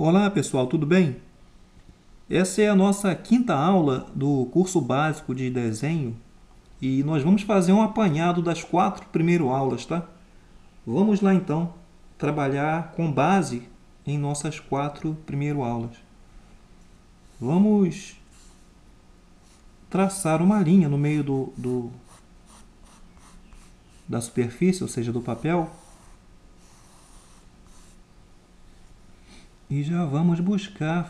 Olá pessoal, tudo bem? Essa é a nossa quinta aula do curso básico de desenho e nós vamos fazer um apanhado das 4 primeiras aulas, tá? Vamos lá então trabalhar com base em nossas 4 primeiras aulas. Vamos traçar uma linha no meio da superfície, ou seja, do papel, e já vamos buscar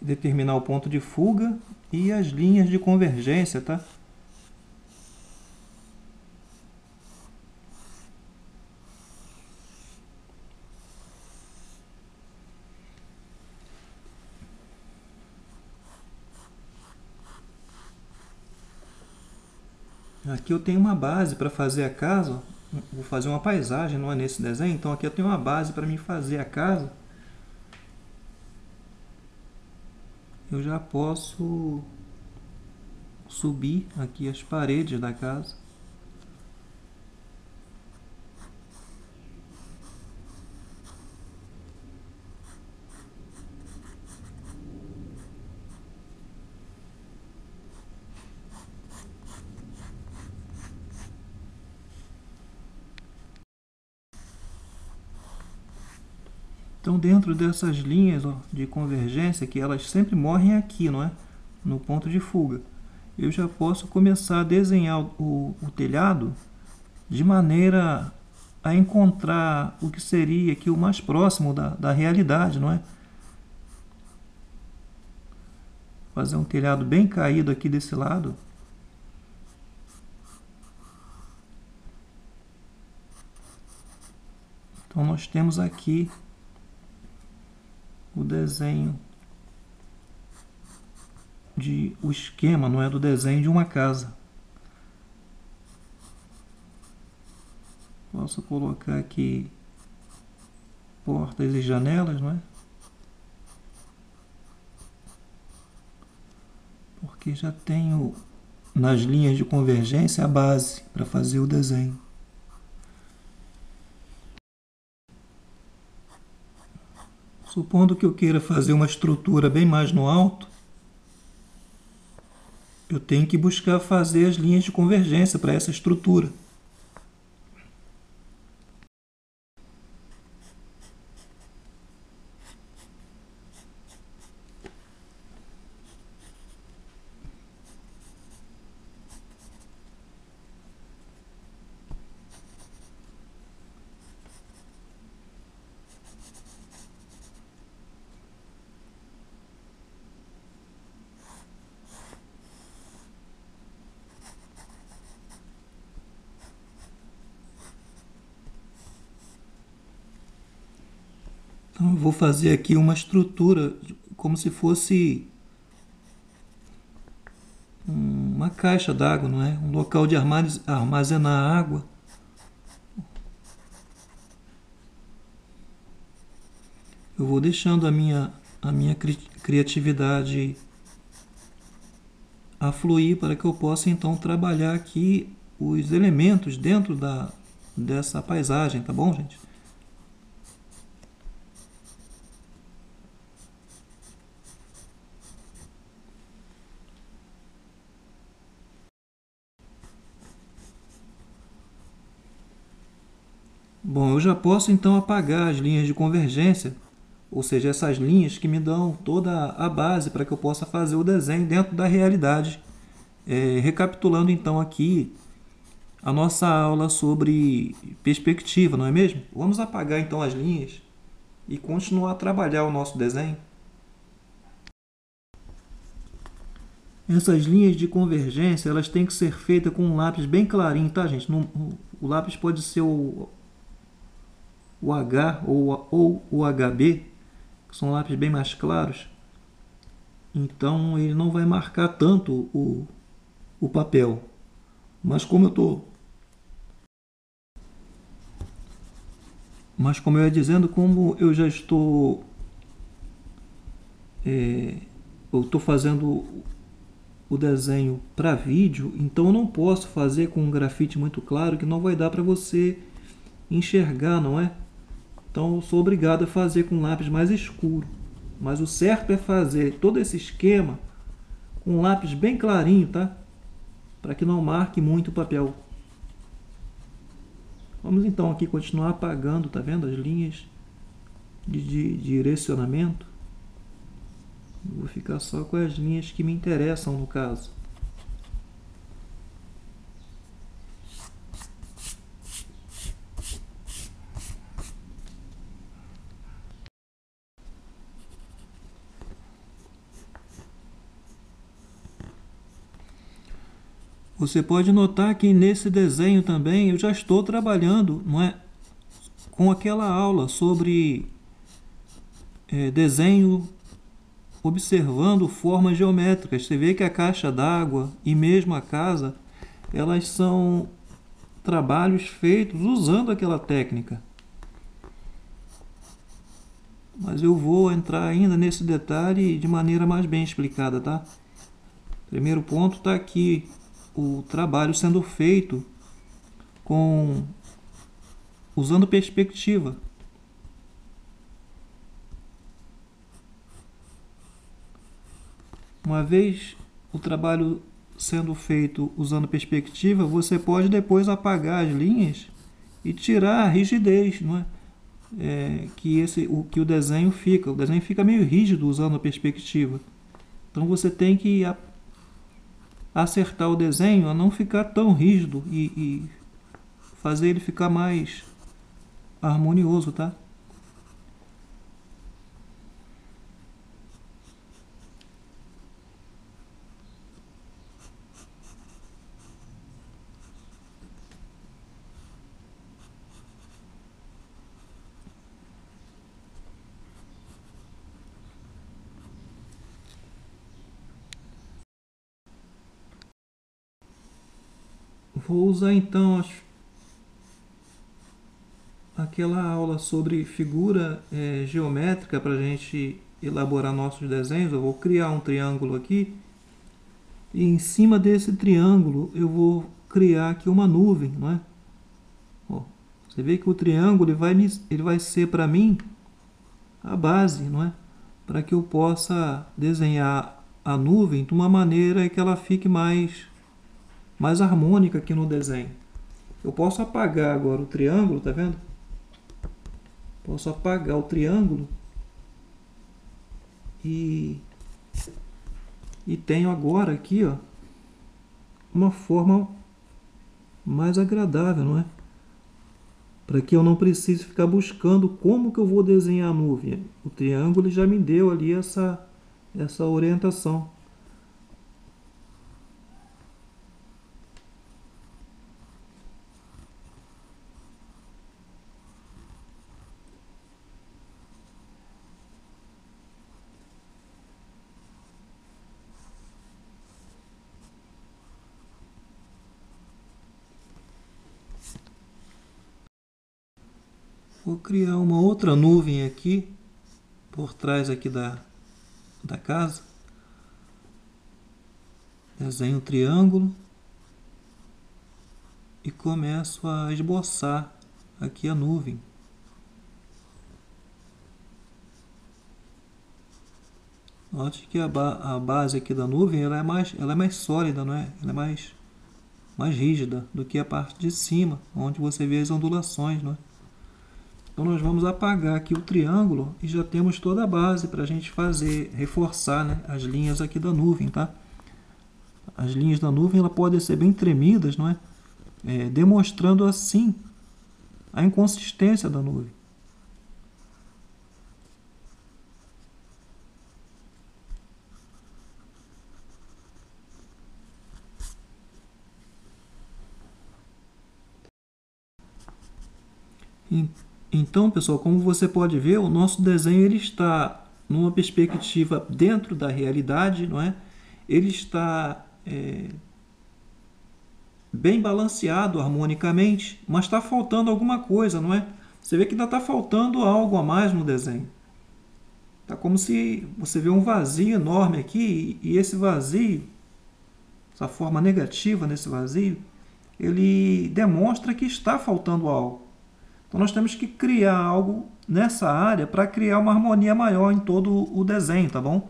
determinar o ponto de fuga e as linhas de convergência, tá? Aqui eu tenho uma base para fazer a casa. Vou fazer uma paisagem, não é nesse desenho? Então aqui eu tenho uma base para mim fazer a casa. Eu já posso subir aqui as paredes da casa. Então dentro dessas linhas de convergência, que elas sempre morrem aqui, não é? No ponto de fuga. Eu já posso começar a desenhar o telhado de maneira a encontrar o que seria aqui o mais próximo da realidade, não é? Fazer um telhado bem caído aqui desse lado. Então nós temos aqui o desenho o esquema, não é, do desenho de uma casa. Posso colocar aqui portas e janelas, não é? Porque já tenho nas linhas de convergência a base para fazer o desenho. Supondo que eu queira fazer uma estrutura bem mais no alto, eu tenho que buscar fazer as linhas de convergência para essa estrutura. Então eu vou fazer aqui uma estrutura como se fosse uma caixa d'água, não é? Um local de armazenar água. Eu vou deixando a minha criatividade a fluir para que eu possa então trabalhar aqui os elementos dentro dessa paisagem, tá bom, gente? Bom, eu já posso então apagar as linhas de convergência, ou seja, essas linhas que me dão toda a base para que eu possa fazer o desenho dentro da realidade. Recapitulando então aqui a nossa aula sobre perspectiva, não é mesmo? Vamos apagar então as linhas e continuar a trabalhar o nosso desenho. Essas linhas de convergência, elas têm que ser feitas com um lápis bem clarinho, tá, gente? O lápis pode ser o H ou o HB, que são lápis bem mais claros. Então ele não vai marcar tanto o papel. Mas como eu ia dizendo, como eu já estou eu estou fazendo o desenho para vídeo, então eu não posso fazer com um grafite muito claro, que não vai dar para você enxergar, não é? Então eu sou obrigado a fazer com lápis mais escuro. Mas o certo é fazer todo esse esquema com um lápis bem clarinho, tá? Para que não marque muito o papel. Vamos então aqui continuar apagando, tá vendo? As linhas de direcionamento. Vou ficar só com as linhas que me interessam no caso. Você pode notar que nesse desenho também eu já estou trabalhando, não é, com aquela aula sobre desenho observando formas geométricas. Você vê que a caixa d'água e mesmo a casa, elas são trabalhos feitos usando aquela técnica. Mas eu vou entrar ainda nesse detalhe de maneira mais bem explicada, tá? Primeiro ponto está aqui o trabalho sendo feito usando perspectiva. Uma vez o trabalho sendo feito usando perspectiva, você pode depois apagar as linhas e tirar a rigidez, não é? Que o desenho fica. O desenho fica meio rígido usando a perspectiva. Então você tem que acertar o desenho a não ficar tão rígido e fazer ele ficar mais harmonioso, tá? Vou usar então aquela aula sobre figura geométrica para a gente elaborar nossos desenhos. Eu vou criar um triângulo aqui e em cima desse triângulo eu vou criar aqui uma nuvem, não é? Ó, você vê que o triângulo ele vai ser para mim a base, não é? Para que eu possa desenhar a nuvem de uma maneira que ela fique mais harmônica aqui no desenho. Eu posso apagar agora o triângulo, tá vendo? Posso apagar o triângulo e tenho agora aqui, ó, uma forma mais agradável, não é? Para que eu não precise ficar buscando como que eu vou desenhar a nuvem. O triângulo já me deu ali essa orientação. Vou criar uma outra nuvem aqui, por trás aqui da casa. Desenho um triângulo e começo a esboçar aqui a nuvem. Note que a base aqui da nuvem ela é mais sólida, não é? Ela é mais rígida do que a parte de cima, onde você vê as ondulações, não é? Então nós vamos apagar aqui o triângulo e já temos toda a base para a gente reforçar, né, as linhas aqui da nuvem, tá? As linhas da nuvem ela podem ser bem tremidas, não é? Demonstrando assim a inconsistência da nuvem. Então, pessoal, como você pode ver, o nosso desenho ele está numa perspectiva dentro da realidade, não é? Ele está bem balanceado harmonicamente, mas está faltando alguma coisa, não é? Você vê que ainda está faltando algo a mais no desenho. Está como se você vê um vazio enorme aqui e esse vazio, essa forma negativa nesse vazio, ele demonstra que está faltando algo. Então nós temos que criar algo nessa área para criar uma harmonia maior em todo o desenho, tá bom?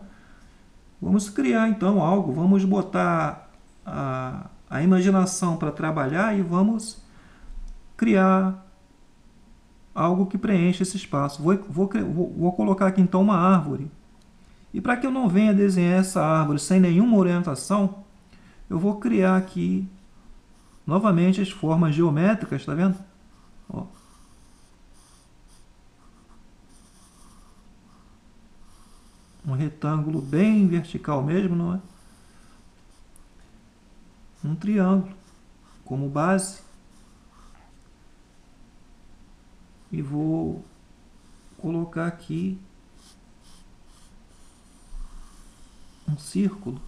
Vamos criar então algo, vamos botar a imaginação para trabalhar e vamos criar algo que preencha esse espaço. Vou colocar aqui então uma árvore. E para que eu não venha desenhar essa árvore sem nenhuma orientação, eu vou criar aqui novamente as formas geométricas, tá vendo? Ó. Um retângulo bem vertical mesmo, não é? Um triângulo como base. E vou colocar aqui um círculo.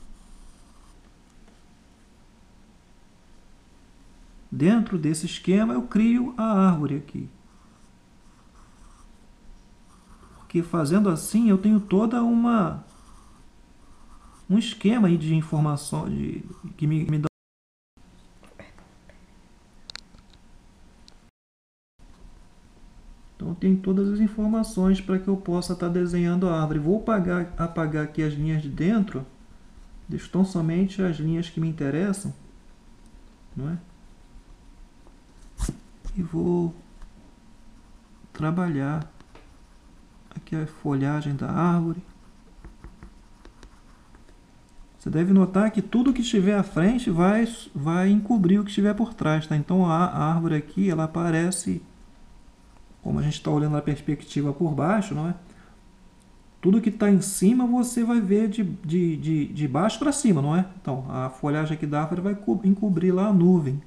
Dentro desse esquema eu crio a árvore aqui. Porque fazendo assim eu tenho toda um esquema aí de informação que me dá. Então tem todas as informações para que eu possa estar desenhando a árvore. Vou apagar aqui as linhas de dentro. Estão somente as linhas que me interessam, não é? E vou trabalhar aqui a folhagem da árvore. Você deve notar que tudo que estiver à frente vai encobrir o que estiver por trás, tá? Então a árvore aqui, ela aparece, como a gente está olhando a perspectiva por baixo, não é? Tudo que está em cima você vai ver de baixo para cima, não é? Então a folhagem aqui da árvore vai encobrir lá a nuvem.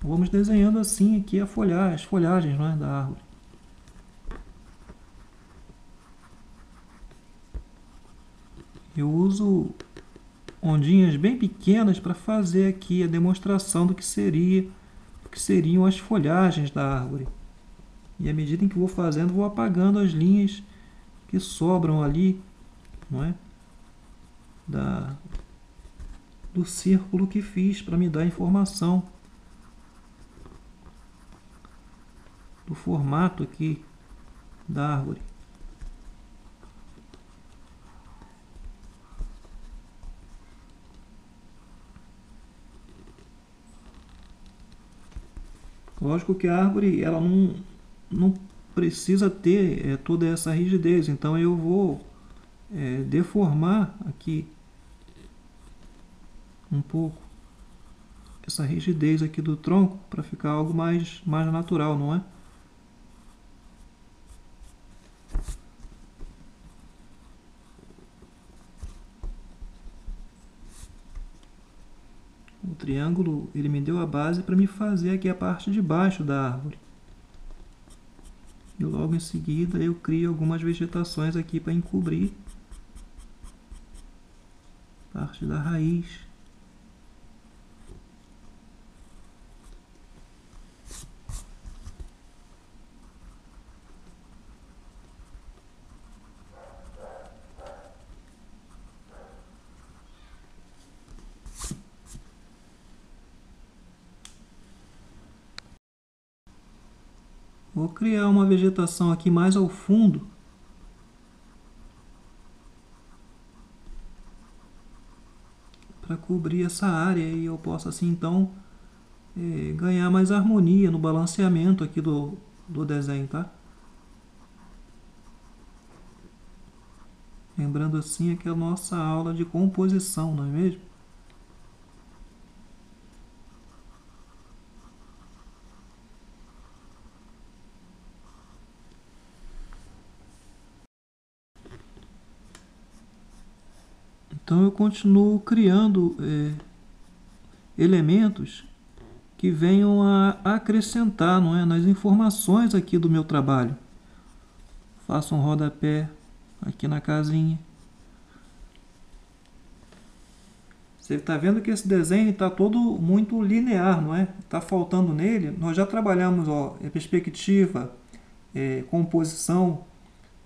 Vamos desenhando assim aqui as folhagens, não é, da árvore. Eu uso ondinhas bem pequenas para fazer aqui a demonstração do que seriam as folhagens da árvore. E à medida em que vou fazendo, vou apagando as linhas que sobram ali, não é? Do círculo que fiz para me dar informação do formato aqui da árvore. Lógico que a árvore ela não precisa ter toda essa rigidez, então eu vou deformar aqui um pouco essa rigidez aqui do tronco para ficar algo mais natural, não é? O triângulo ele me deu a base para me fazer aqui a parte de baixo da árvore. E logo em seguida eu crio algumas vegetações aqui para encobrir parte da raiz. Vou criar uma vegetação aqui mais ao fundo. Para cobrir essa área e eu posso assim então ganhar mais harmonia no balanceamento aqui do desenho, tá? Lembrando assim aqui a nossa aula de composição, não é mesmo? Então eu continuo criando elementos que venham a acrescentar, não é, nas informações aqui do meu trabalho. Faço um rodapé aqui na casinha. Você está vendo que esse desenho está todo muito linear, não é? Está faltando nele. Nós já trabalhamos perspectiva, composição,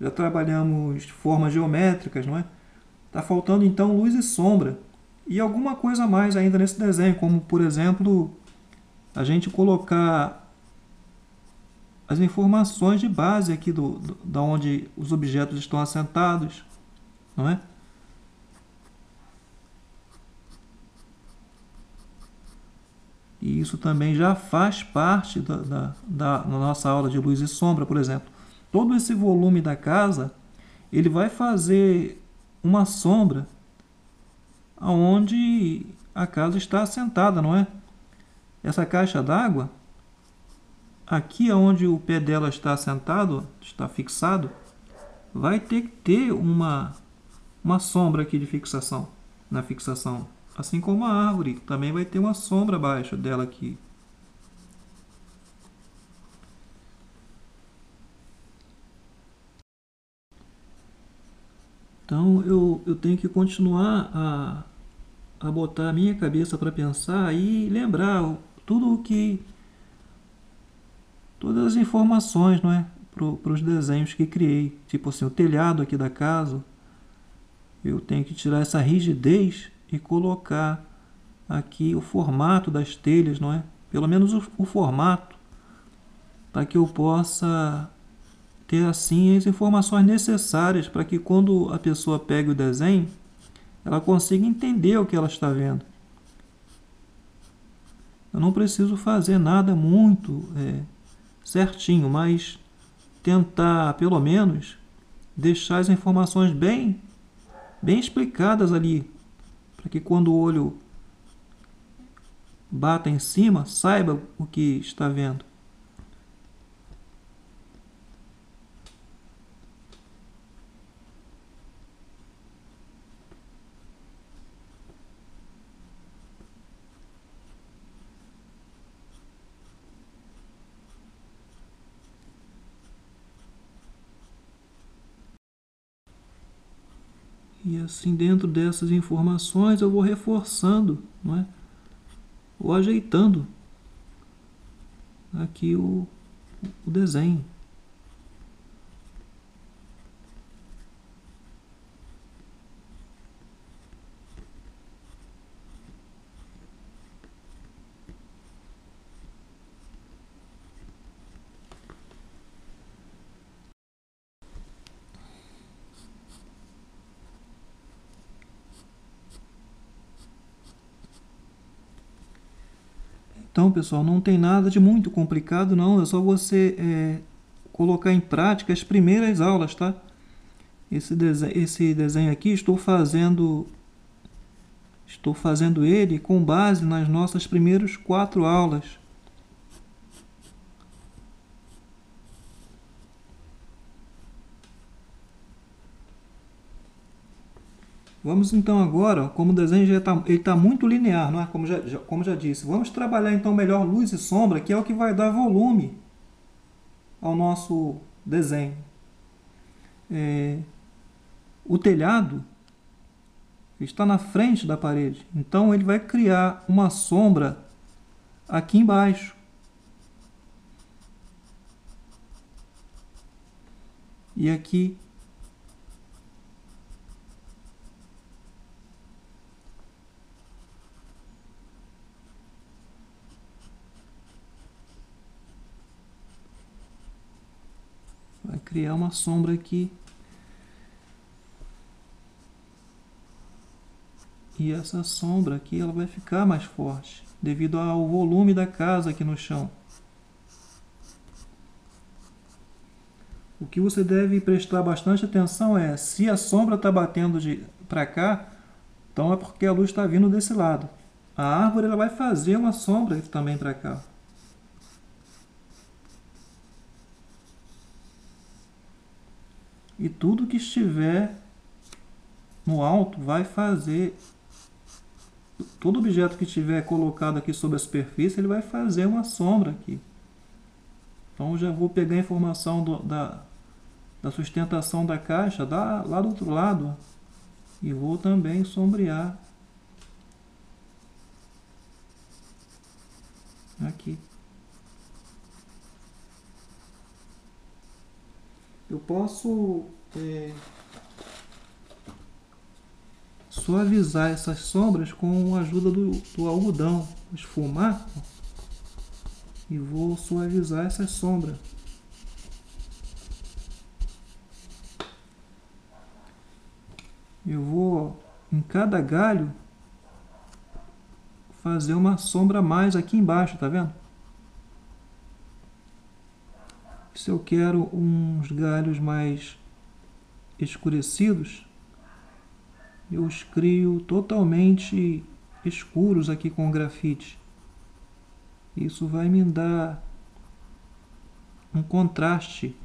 já trabalhamos formas geométricas, não é? Está faltando então luz e sombra. E alguma coisa a mais ainda nesse desenho, como por exemplo, a gente colocar as informações de base aqui da onde os objetos estão assentados, não é? E isso também já faz parte da nossa aula de luz e sombra, por exemplo. Todo esse volume da casa, ele vai fazer uma sombra aonde a casa está assentada, não é? Essa caixa d'água, aqui onde o pé dela está assentado, está fixado, vai ter que ter uma sombra aqui de fixação, na fixação. Assim como a árvore, também vai ter uma sombra abaixo dela aqui. Então eu tenho que continuar a botar a minha cabeça para pensar e lembrar tudo o que. Todas as informações, não é? Para os desenhos que criei. Tipo assim, o telhado aqui da casa, eu tenho que tirar essa rigidez e colocar aqui o formato das telhas, não é? Pelo menos o formato, para que eu possa ter assim as informações necessárias para que quando a pessoa pegue o desenho, ela consiga entender o que ela está vendo. Eu não preciso fazer nada muito certinho, mas tentar, pelo menos, deixar as informações bem explicadas ali, para que quando o olho bata em cima, saiba o que está vendo. E assim, dentro dessas informações, eu vou reforçando, não é? Ou ajeitando aqui o desenho. Então, pessoal, não tem nada de muito complicado, não. É só você colocar em prática as primeiras aulas, tá? Esse desenho aqui estou fazendo ele com base nas nossas primeiras 4 aulas. Vamos então agora, como o desenho já está muito linear, não é? Como já disse, vamos trabalhar então melhor luz e sombra, que é o que vai dar volume ao nosso desenho. O telhado está na frente da parede, então ele vai criar uma sombra aqui embaixo. E aqui. Vai criar uma sombra aqui. E essa sombra aqui ela vai ficar mais forte, devido ao volume da casa aqui no chão. O que você deve prestar bastante atenção é, se a sombra está batendo para cá, então é porque a luz está vindo desse lado. A árvore ela vai fazer uma sombra também para cá. E tudo que estiver no alto vai fazer. Todo objeto que estiver colocado aqui sobre a superfície, ele vai fazer uma sombra aqui. Então eu já vou pegar a informação da sustentação da caixa lá do outro lado e vou também sombrear aqui. Eu posso suavizar essas sombras com a ajuda do algodão. Vou esfumar, ó, e vou suavizar essas sombras. Eu vou, em cada galho, fazer uma sombra a mais aqui embaixo, tá vendo? Se eu quero uns galhos mais escurecidos, eu os crio totalmente escuros aqui com o grafite. Isso vai me dar um contraste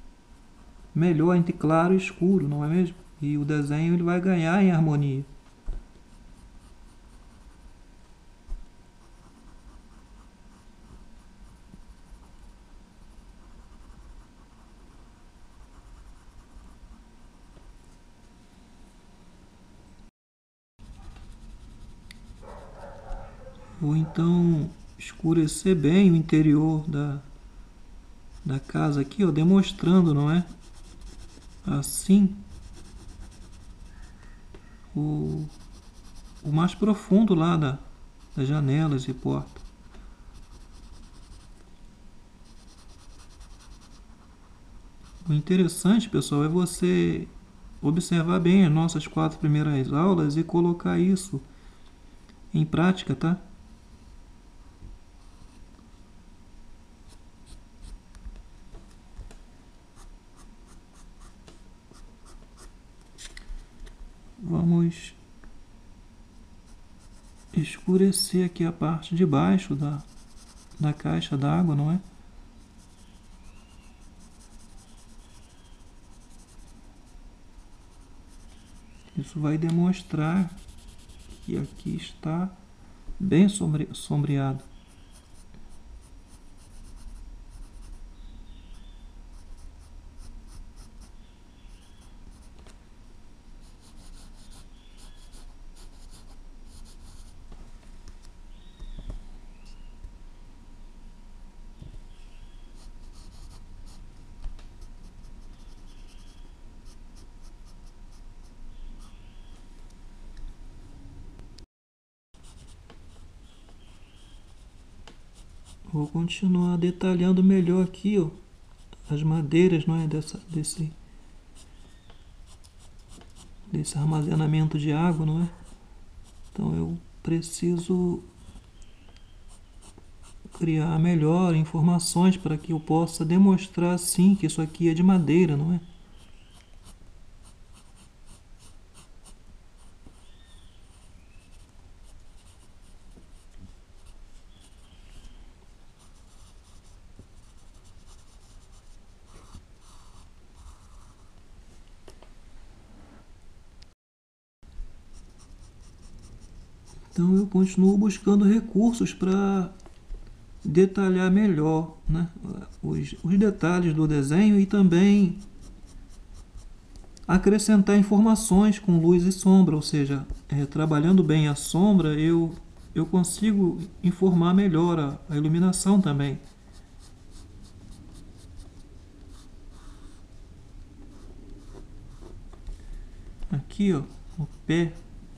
melhor entre claro e escuro, não é mesmo? E o desenho ele vai ganhar em harmonia. Vou então escurecer bem o interior da casa aqui, ó, demonstrando, não é? Assim, o mais profundo lá das janelas e porta. O interessante, pessoal, é você observar bem as nossas 4 primeiras aulas e colocar isso em prática, tá? Vamos escurecer aqui a parte de baixo da caixa d'água, não é? Isso vai demonstrar que aqui está bem sombreado. Vou continuar detalhando melhor aqui, ó, as madeiras, não é, desse armazenamento de água, não é? Então eu preciso criar melhor informações para que eu possa demonstrar sim que isso aqui é de madeira, não é? Então eu continuo buscando recursos para detalhar melhor, né, os detalhes do desenho e também acrescentar informações com luz e sombra, ou seja, trabalhando bem a sombra eu consigo informar melhor a iluminação também. Aqui, ó, o pé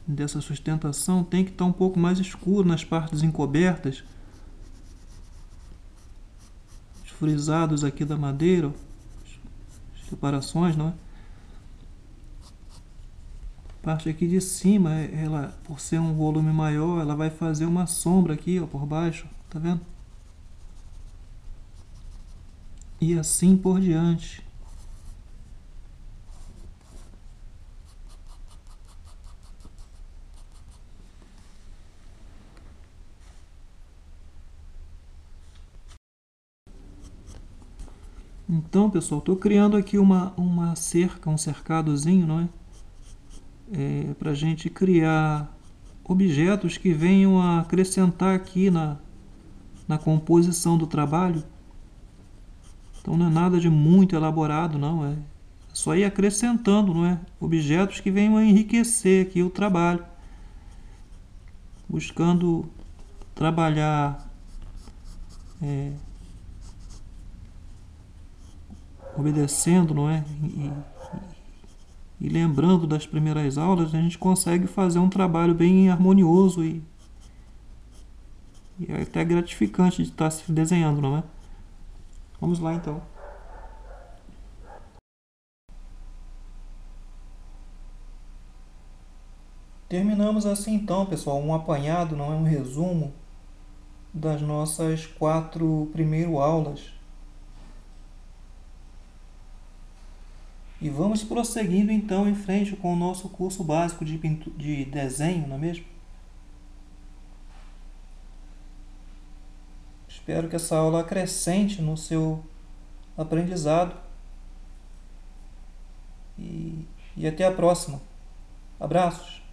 dessa sustentação tem que estar um pouco mais escuro nas partes encobertas. Os frisados aqui da madeira, as separações, não é? A parte aqui de cima, ela, por ser um volume maior, ela vai fazer uma sombra aqui, ó, por baixo, tá vendo? E assim por diante. Então, pessoal, estou criando aqui uma cerca, um cercadozinho, não é? Para a gente criar objetos que venham a acrescentar aqui na composição do trabalho. Então não é nada de muito elaborado, não. É só ir acrescentando, não é? Objetos que venham a enriquecer aqui o trabalho. Buscando trabalhar obedecendo, não é? E lembrando das primeiras aulas, a gente consegue fazer um trabalho bem harmonioso e é até gratificante de estar se desenhando, não é? Vamos lá então. Terminamos assim então, pessoal, um apanhado, não é um resumo, das nossas 4 primeiras aulas. E vamos prosseguindo então em frente com o nosso curso básico de desenho, não é mesmo? Espero que essa aula acrescente no seu aprendizado e até a próxima. Abraços!